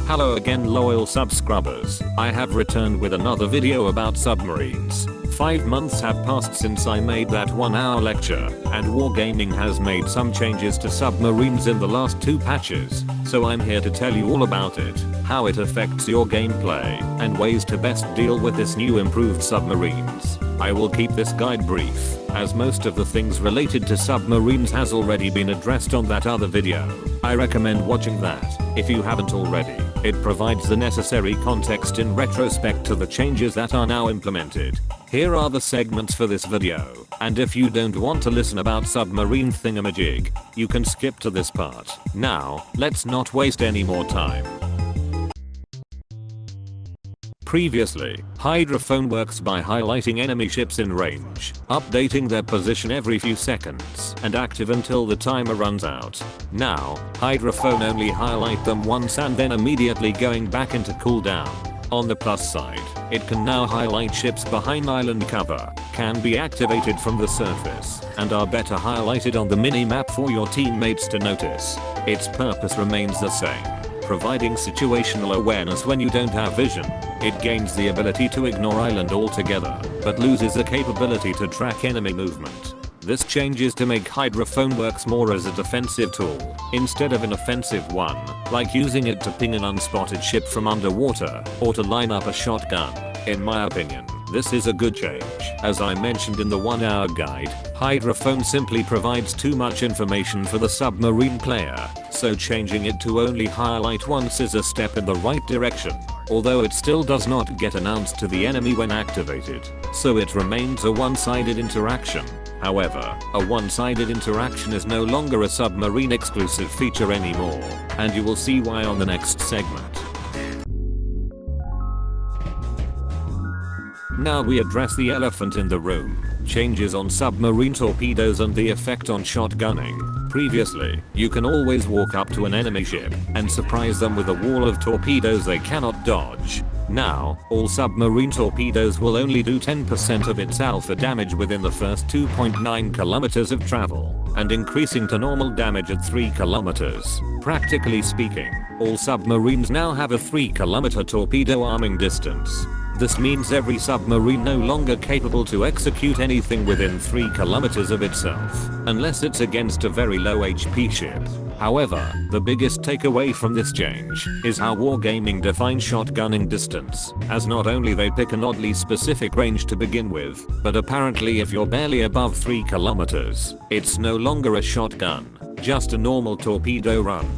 Hello again loyal subscribers, I have returned with another video about submarines. 5 months have passed since I made that 1-hour lecture, and Wargaming has made some changes to submarines in the last 2 patches, so I'm here to tell you all about it, how it affects your gameplay, and ways to best deal with this new improved submarines. I will keep this guide brief, as most of the things related to submarines has already been addressed on that other video. I recommend watching that, if you haven't already. It provides the necessary context in retrospect to the changes that are now implemented. Here are the segments for this video, and if you don't want to listen about submarine thingamajig, you can skip to this part. Now, let's not waste any more time. Previously, Hydrophone works by highlighting enemy ships in range, updating their position every few seconds, and active until the timer runs out. Now, Hydrophone only highlight them once and then immediately going back into cooldown. On the plus side, it can now highlight ships behind island cover, can be activated from the surface, and are better highlighted on the mini-map for your teammates to notice. Its purpose remains the same, providing situational awareness when you don't have vision. It gains the ability to ignore island altogether, but loses the capability to track enemy movement. This changes to make Hydrophone works more as a defensive tool, instead of an offensive one, like using it to ping an unspotted ship from underwater, or to line up a shotgun. In my opinion, this is a good change. As I mentioned in the 1-hour guide, Hydrophone simply provides too much information for the submarine player, so changing it to only highlight once is a step in the right direction, although it still does not get announced to the enemy when activated, so it remains a one-sided interaction. However, a one-sided interaction is no longer a submarine exclusive feature anymore, and you will see why on the next segment. Now we address the elephant in the room, changes on submarine torpedoes and the effect on shotgunning. Previously, you can always walk up to an enemy ship and surprise them with a wall of torpedoes they cannot dodge. Now, all submarine torpedoes will only do 10% of its alpha damage within the first 2.9 kilometers of travel, and increasing to normal damage at 3 kilometers. Practically speaking, all submarines now have a 3-kilometer torpedo arming distance. This means every submarine no longer capable to execute anything within 3 kilometers of itself, unless it's against a very low HP ship. However, the biggest takeaway from this change is how Wargaming defines shotgunning distance, as not only they pick an oddly specific range to begin with, but apparently if you're barely above 3 kilometers, it's no longer a shotgun, just a normal torpedo run.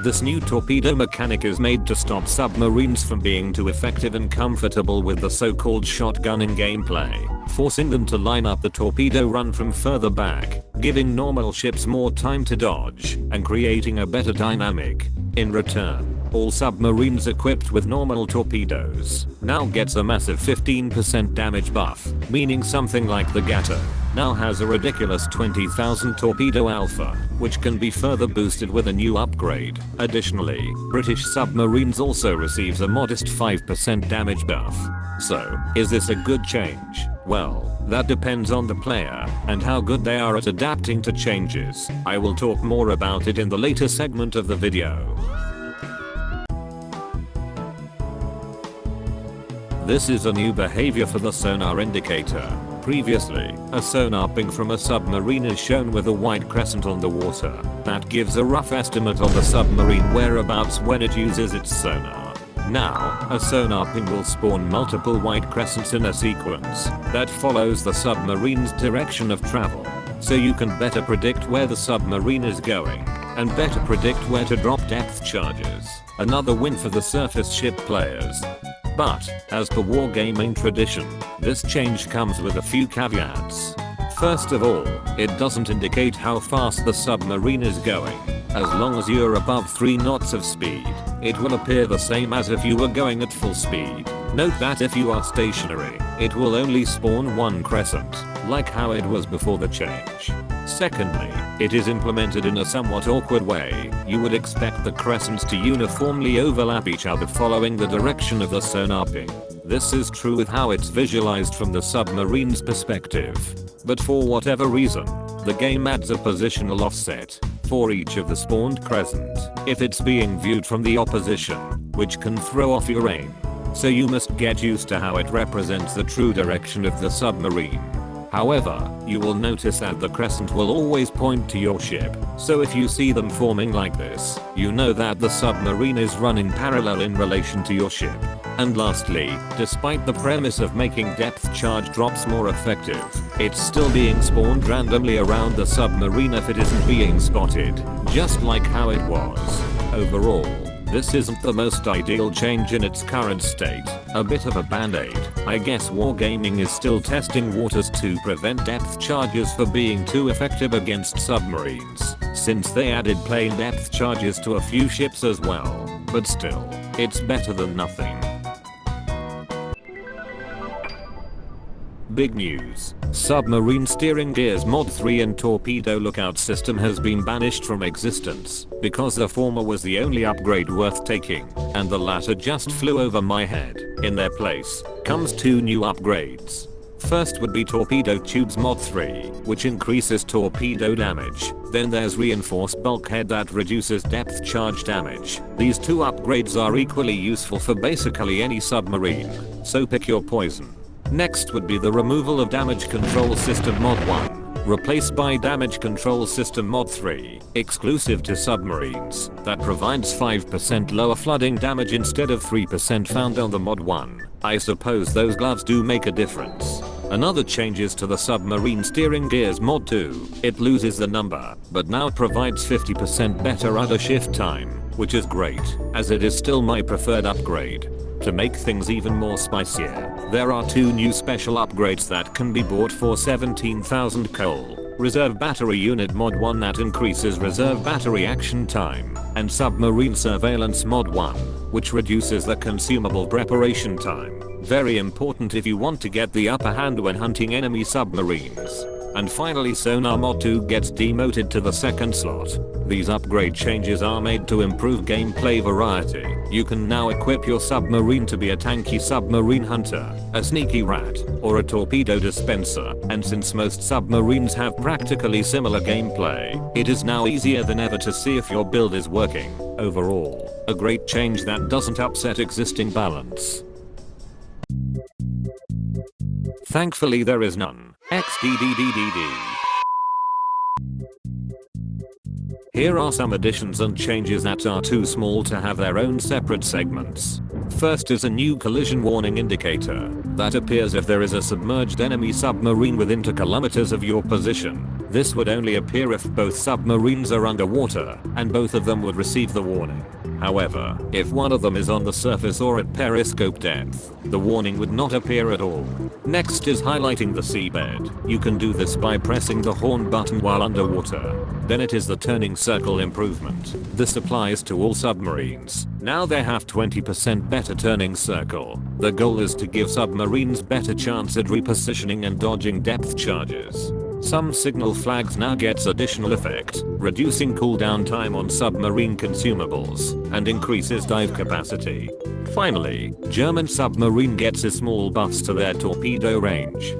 This new torpedo mechanic is made to stop submarines from being too effective and comfortable with the so-called shotgunning gameplay, forcing them to line up the torpedo run from further back, giving normal ships more time to dodge, and creating a better dynamic. In return, all submarines equipped with normal torpedoes now gets a massive 15% damage buff, meaning something like the Gato now has a ridiculous 20,000 torpedo alpha, which can be further boosted with a new upgrade. Additionally, British submarines also receives a modest 5% damage buff. So, is this a good change? Well, that depends on the player, and how good they are at adapting to changes. I will talk more about it in the later segment of the video. This is a new behavior for the sonar indicator. Previously, a sonar ping from a submarine is shown with a white crescent on the water. That gives a rough estimate of the submarine whereabouts when it uses its sonar. Now, a sonar ping will spawn multiple white crescents in a sequence that follows the submarine's direction of travel, so you can better predict where the submarine is going, and better predict where to drop depth charges. Another win for the surface ship players. But, as per Wargaming tradition, this change comes with a few caveats. First of all, it doesn't indicate how fast the submarine is going. As long as you're above 3 knots of speed, it will appear the same as if you were going at full speed. Note that if you are stationary, it will only spawn 1 crescent, like how it was before the change. Secondly, it is implemented in a somewhat awkward way. You would expect the crescents to uniformly overlap each other following the direction of the sonar ping. This is true with how it's visualized from the submarine's perspective. But for whatever reason, the game adds a positional offset for each of the spawned crescent if it's being viewed from the opposition. which can throw off your aim. So you must get used to how it represents the true direction of the submarine. However, you will notice that the crescent will always point to your ship, so if you see them forming like this, you know that the submarine is running parallel in relation to your ship. And lastly, despite the premise of making depth charge drops more effective, it's still being spawned randomly around the submarine if it isn't being spotted, just like how it was. Overall, this isn't the most ideal change in its current state, a bit of a band-aid. I guess Wargaming is still testing waters to prevent depth charges for being too effective against submarines, since they added plain depth charges to a few ships as well. But still, it's better than nothing. Big news. Submarine steering gears mod 3 and torpedo lookout system has been banished from existence because the former was the only upgrade worth taking, and the latter just flew over my head. In their place comes 2 new upgrades. First would be Torpedo Tubes mod 3, which increases torpedo damage. Then there's Reinforced Bulkhead that reduces depth charge damage. These 2 upgrades are equally useful for basically any submarine, so pick your poison. Next would be the removal of Damage Control System mod 1, replaced by Damage Control System mod 3, exclusive to submarines, that provides 5% lower flooding damage instead of 3% found on the mod 1. I suppose those gloves do make a difference. Another change is to the submarine steering gears mod 2. It loses the number, but now provides 50% better rudder shift time, which is great, as it is still my preferred upgrade. To make things even more spicier, there are 2 new special upgrades that can be bought for 17,000 coal. Reserve Battery Unit mod 1 that increases reserve battery action time, and Submarine Surveillance mod 1, which reduces the consumable preparation time. Very important if you want to get the upper hand when hunting enemy submarines. And finally, Sonar mod 2 gets demoted to the 2nd slot. These upgrade changes are made to improve gameplay variety. You can now equip your submarine to be a tanky submarine hunter, a sneaky rat, or a torpedo dispenser, and since most submarines have practically similar gameplay, it is now easier than ever to see if your build is working. Overall, a great change that doesn't upset existing balance. Thankfully there is none. XDDDDD. Here are some additions and changes that are too small to have their own separate segments. First is a new collision warning indicator that appears if there is a submerged enemy submarine within 2 kilometers of your position. This would only appear if both submarines are underwater, and both of them would receive the warning. However, if one of them is on the surface or at periscope depth, the warning would not appear at all. Next is highlighting the seabed. You can do this by pressing the horn button while underwater. Then it is the turning circle improvement. This applies to all submarines. Now they have 20% better turning circle. The goal is to give submarines better chance at repositioning and dodging depth charges. Some signal flags now gets additional effect, reducing cooldown time on submarine consumables, and increases dive capacity. Finally, German submarine gets a small buffs to their torpedo range.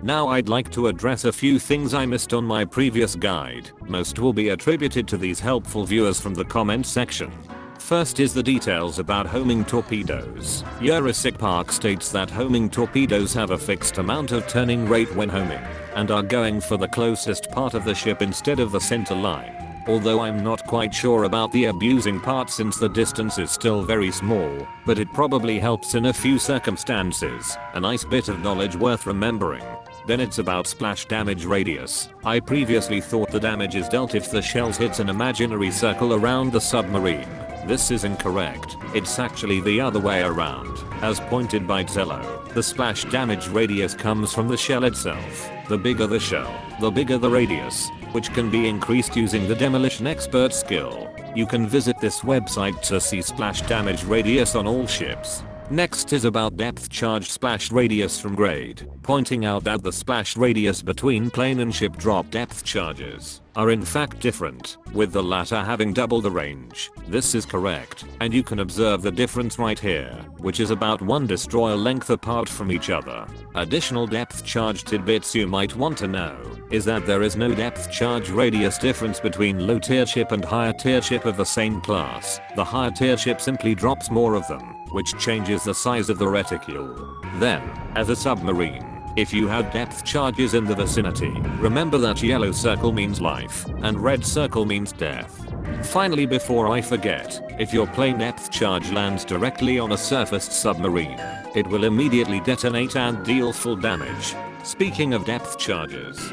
Now I'd like to address a few things I missed on my previous guide. Most will be attributed to these helpful viewers from the comment section. First is the details about homing torpedoes. YurraSickPark states that homing torpedoes have a fixed amount of turning rate when homing, and are going for the closest part of the ship instead of the center line. Although I'm not quite sure about the abusing part since the distance is still very small, but it probably helps in a few circumstances. A nice bit of knowledge worth remembering. Then it's about splash damage radius. I previously thought the damage is dealt if the shells hits an imaginary circle around the submarine. This is incorrect. It's actually the other way around. As pointed by dzello, the splash damage radius comes from the shell itself. The bigger the shell, the bigger the radius, which can be increased using the demolition expert skill. You can visit this website to see splash damage radius on all ships. Next is about depth charge splash radius from grade, pointing out that the splash radius between plane and ship drop depth charges are in fact different, with the latter having double the range. This is correct, and you can observe the difference right here, which is about 1 destroyer length apart from each other. Additional depth charge tidbits you might want to know. is that there is no depth charge radius difference between low tier ship and higher tier ship of the same class. The higher tier ship simply drops more of them, which changes the size of the reticule. Then, as a submarine, if you have depth charges in the vicinity, remember that yellow circle means life, and red circle means death. Finally, before I forget, if your plane depth charge lands directly on a surfaced submarine, it will immediately detonate and deal full damage. Speaking of depth charges,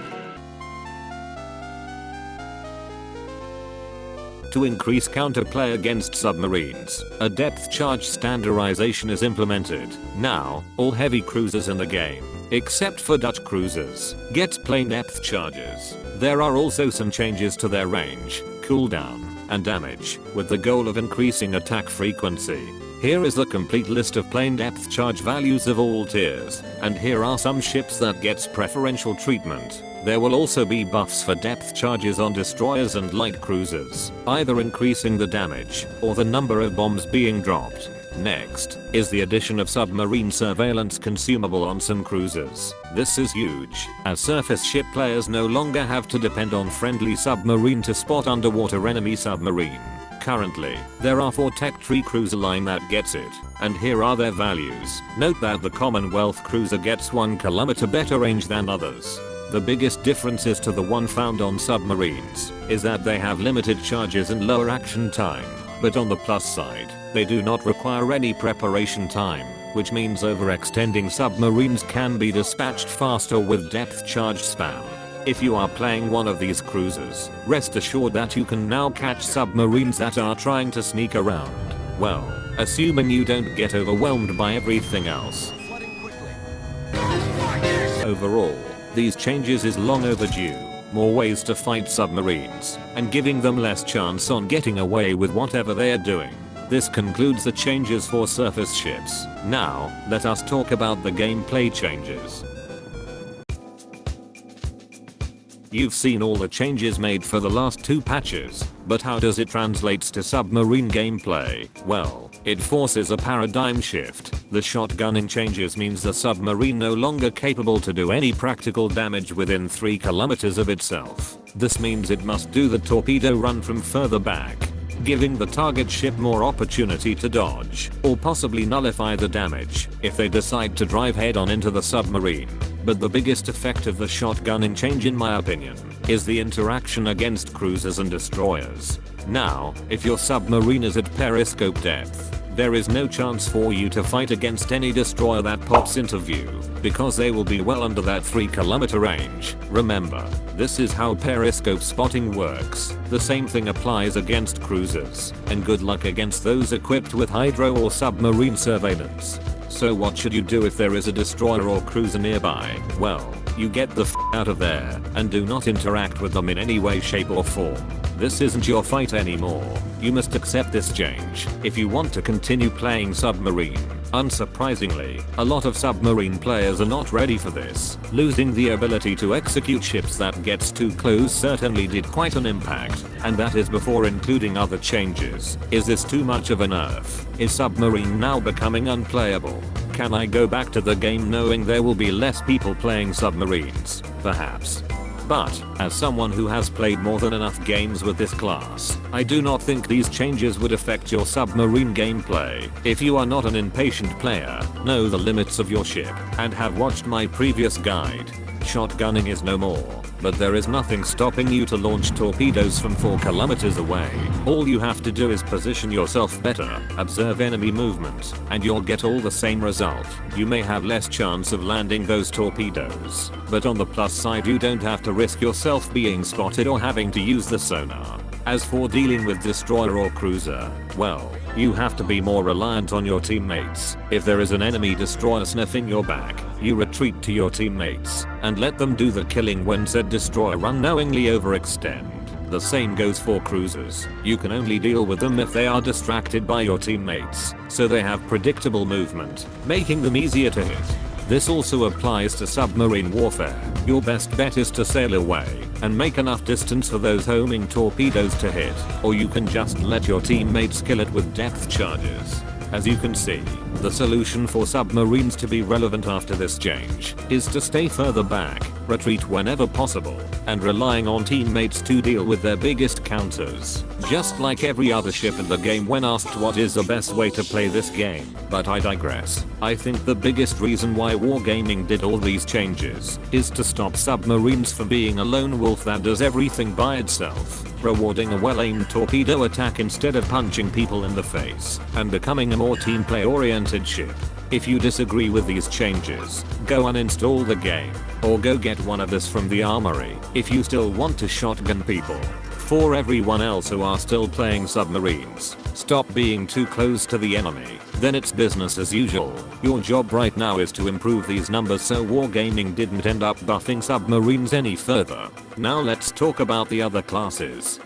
to increase counterplay against submarines, a depth charge standardization is implemented. Now, all heavy cruisers in the game, except for Dutch cruisers, get plane depth charges. There are also some changes to their range, cooldown, and damage, with the goal of increasing attack frequency. Here is the complete list of plane depth charge values of all tiers, and here are some ships that gets preferential treatment. There will also be buffs for depth charges on destroyers and light cruisers, either increasing the damage or the number of bombs being dropped. Next is the addition of submarine surveillance consumable on some cruisers. This is huge, as surface ship players no longer have to depend on friendly submarine to spot underwater enemy submarine. Currently, there are 4 Tech Tree cruiser line that gets it, and here are their values. Note that the Commonwealth cruiser gets 1 kilometer better range than others. The biggest differences to the one found on submarines is that they have limited charges and lower action time, but on the plus side, they do not require any preparation time, which means overextending submarines can be dispatched faster with depth charge spam. If you are playing one of these cruisers, rest assured that you can now catch submarines that are trying to sneak around. Well, assuming you don't get overwhelmed by everything else. Overall, these changes is long overdue. More ways to fight submarines, and giving them less chance on getting away with whatever they are doing. This concludes the changes for surface ships. Now, let us talk about the gameplay changes. You've seen all the changes made for the last 2 patches, but how does it translate to submarine gameplay? Well, it forces a paradigm shift. The shotgunning changes means the submarine no longer capable to do any practical damage within 3 kilometers of itself. This means it must do the torpedo run from further back, giving the target ship more opportunity to dodge, or possibly nullify the damage, if they decide to drive head on into the submarine. But the biggest effect of the shotgunning change, in my opinion, is the interaction against cruisers and destroyers. Now, if your submarine is at periscope depth, there is no chance for you to fight against any destroyer that pops into view, because they will be well under that 3 kilometer range. Remember, this is how periscope spotting works. The same thing applies against cruisers, and good luck against those equipped with hydro or submarine surveillance. So what should you do if there is a destroyer or cruiser nearby? Well, you get the f out of there, and do not interact with them in any way, shape or form. This isn't your fight anymore. You must accept this change if you want to continue playing submarine. Unsurprisingly, a lot of submarine players are not ready for this. Losing the ability to execute ships that gets too close certainly did quite an impact, and that is before including other changes. Is this too much of a nerf? Is submarine now becoming unplayable? Can I go back to the game knowing there will be less people playing submarines? Perhaps. But, as someone who has played more than enough games with this class, I do not think these changes would affect your submarine gameplay. If you are not an impatient player, know the limits of your ship, and have watched my previous guide, shotgunning is no more. But there is nothing stopping you to launch torpedoes from 4 kilometers away. All you have to do is position yourself better, observe enemy movement, and you'll get all the same result. You may have less chance of landing those torpedoes, but on the plus side you don't have to risk yourself being spotted or having to use the sonar. As for dealing with destroyer or cruiser, well, you have to be more reliant on your teammates. If there is an enemy destroyer sniffing your back, you retreat to your teammates and let them do the killing when said destroyer unknowingly overextend. The same goes for cruisers. You can only deal with them if they are distracted by your teammates, so they have predictable movement, making them easier to hit. This also applies to submarine warfare. Your best bet is to sail away and make enough distance for those homing torpedoes to hit, or you can just let your teammates kill it with depth charges. As you can see, The solution for submarines to be relevant after this change is to stay further back, retreat whenever possible, and relying on teammates to deal with their biggest counters. Just like every other ship in the game when asked what is the best way to play this game. But I digress. I think the biggest reason why Wargaming did all these changes is to stop submarines from being a lone wolf that does everything by itself, rewarding a well-aimed torpedo attack instead of punching people in the face, and becoming a more team play oriented ship. If you disagree with these changes, go uninstall the game, or go get one of us from the armory if you still want to shotgun people. For everyone else who are still playing submarines, stop being too close to the enemy, then it's business as usual. Your job right now is to improve these numbers so Wargaming didn't end up buffing submarines any further. Now let's talk about the other classes.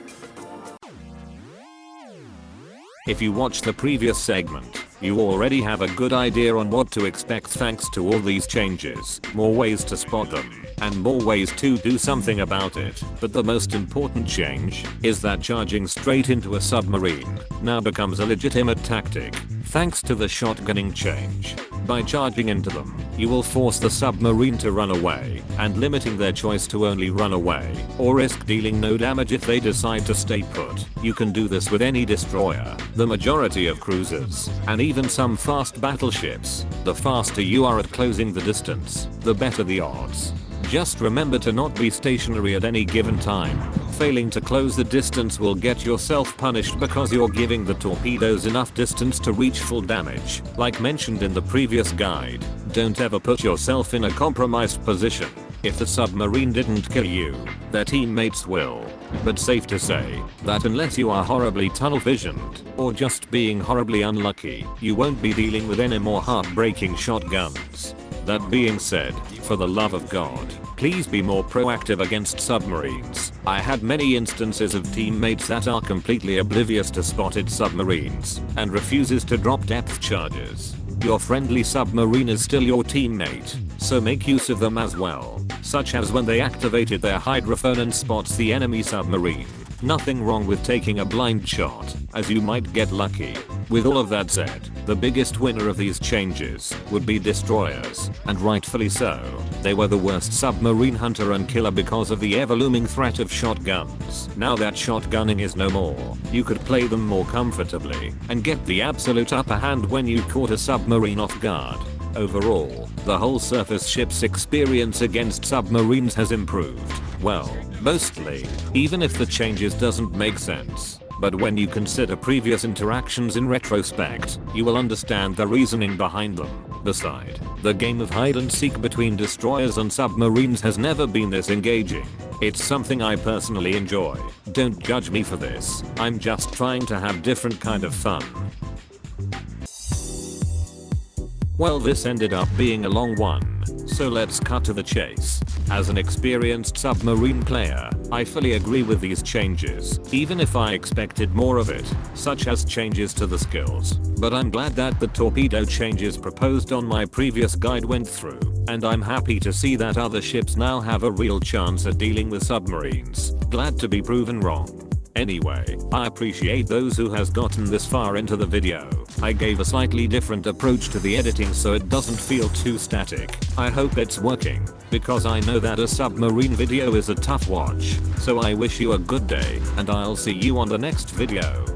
If you watched the previous segment, you already have a good idea on what to expect thanks to all these changes, more ways to spot them, and more ways to do something about it. But the most important change is that charging straight into a submarine now becomes a legitimate tactic, thanks to the shotgunning change. By charging into them, you will force the submarine to run away, and limiting their choice to only run away, or risk dealing no damage if they decide to stay put. You can do this with any destroyer, the majority of cruisers, and even some fast battleships. The faster you are at closing the distance, the better the odds. Just remember to not be stationary at any given time. Failing to close the distance will get yourself punished because you're giving the torpedoes enough distance to reach full damage. Like mentioned in the previous guide, don't ever put yourself in a compromised position. If the submarine didn't kill you, their teammates will. But safe to say that unless you are horribly tunnel visioned, or just being horribly unlucky, you won't be dealing with any more heartbreaking shotguns. That being said, for the love of God, please be more proactive against submarines. I had many instances of teammates that are completely oblivious to spotted submarines and refuses to drop depth charges. Your friendly submarine is still your teammate, so make use of them as well, such as when they activated their hydrophone and spots the enemy submarine. Nothing wrong with taking a blind shot, as you might get lucky. With all of that said, the biggest winner of these changes would be destroyers, and rightfully so. They were the worst submarine hunter and killer because of the ever-looming threat of shotguns. Now that shotgunning is no more, you could play them more comfortably, and get the absolute upper hand when you caught a submarine off guard. Overall, the whole surface ship's experience against submarines has improved. Well, mostly, even if the changes doesn't make sense. But when you consider previous interactions in retrospect, you will understand the reasoning behind them. Besides, the game of hide and seek between destroyers and submarines has never been this engaging. It's something I personally enjoy. Don't judge me for this. I'm just trying to have different kind of fun. Well, this ended up being a long one, so let's cut to the chase. As an experienced submarine player, I fully agree with these changes, even if I expected more of it, such as changes to the skills. But I'm glad that the torpedo changes proposed on my previous guide went through, and I'm happy to see that other ships now have a real chance at dealing with submarines. Glad to be proven wrong. Anyway, I appreciate those who has gotten this far into the video. I gave a slightly different approach to the editing so it doesn't feel too static. I hope it's working, because I know that a submarine video is a tough watch. So I wish you a good day, and I'll see you on the next video.